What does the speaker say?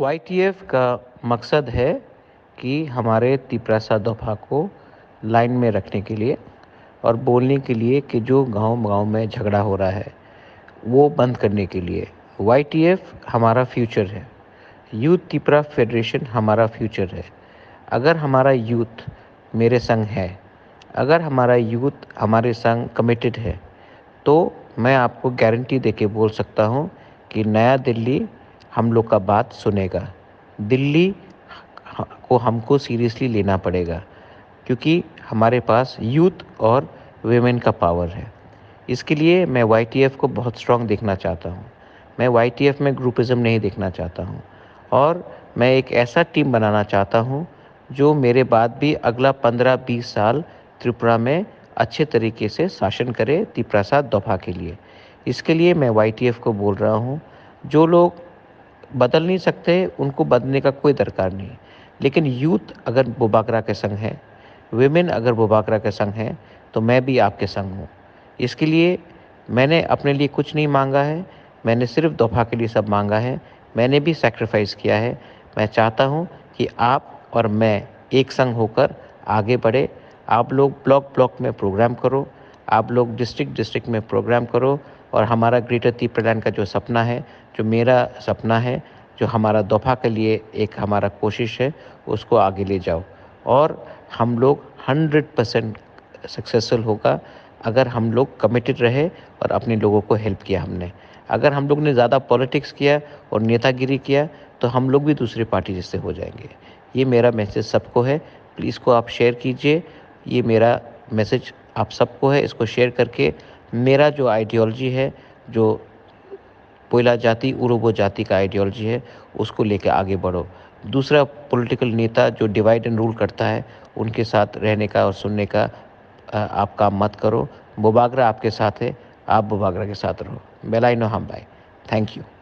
YTF का मकसद है कि हमारे तिपरासा दफा को लाइन में रखने के लिए और बोलने के लिए कि जो गांव-गांव में झगड़ा हो रहा है, वो बंद करने के लिए। वाईटीएफ हमारा फ्यूचर है। यूथ तिपरा फेडरेशन हमारा फ्यूचर है। अगर हमारा यूथ मेरे संग है, अगर हमारा यूथ हमारे संग कमिटेड है, तो मैं आपको गारंटी देके बोल सकता हूँ कि नया दिल्ली हम लोग का बात सुनेगा। दिल्ली को हमको सीरियसली लेना पड़ेगा क्योंकि हमारे पास यूथ और विमेन का पावर है। इसके लिए मैं वाईटीएफ को बहुत स्ट्रॉन्ग देखना चाहता हूँ। मैं वाईटीएफ में ग्रुपिज़्म नहीं देखना चाहता हूँ और मैं एक ऐसा टीम बनाना चाहता हूँ जो मेरे बाद भी अगला 15-20 साल त्रिपुरा में अच्छे तरीके से शासन करे तिपरासा दफा के लिए। इसके लिए मैं वाईटीएफ को बोल रहा हूँ, जो लोग बदल नहीं सकते उनको बदलने का कोई दरकार नहीं। लेकिन यूथ अगर बोबागरा के संग है, विमेन अगर बोबागरा के संग है, तो मैं भी आपके संग हूँ। इसके लिए मैंने अपने लिए कुछ नहीं मांगा है, मैंने सिर्फ दफा के लिए सब मांगा है। मैंने भी सैक्रिफाइस किया है। मैं चाहता हूँ कि आप और मैं एक संग होकर आगे बढ़े। आप लोग ब्लॉक-ब्लॉक में प्रोग्राम करो, आप लोग डिस्ट्रिक्ट-डिस्ट्रिक्ट में प्रोग्राम करो और हमारा ग्रेटर तिपरालैंड का जो सपना है, जो मेरा सपना है, जो हमारा दफा के लिए एक हमारा कोशिश है, उसको आगे ले जाओ। और हम लोग 100% सक्सेसफुल होगा अगर हम लोग कमिटेड रहे और अपने लोगों को हेल्प किया हमने। अगर हम लोग ने ज़्यादा पॉलिटिक्स किया और नेतागिरी किया, तो हम लोग भी दूसरी पार्टी जैसे हो जाएंगे। ये मेरा मैसेज सबको है, प्लीज़ इसको आप शेयर कीजिए। ये मेरा मैसेज आप सबको है, इसको शेयर करके मेरा जो आइडियोलॉजी है, जो कोयला जाति, उरोबो जाति का आइडियोलॉजी है, उसको लेके आगे बढ़ो। दूसरा पॉलिटिकल नेता जो डिवाइड एंड रूल करता है, उनके साथ रहने का और सुनने का आप काम मत करो। बोबागरा आपके साथ है, आप बोबागरा के साथ रहो। बेलाइनो हम बाय। Thank you.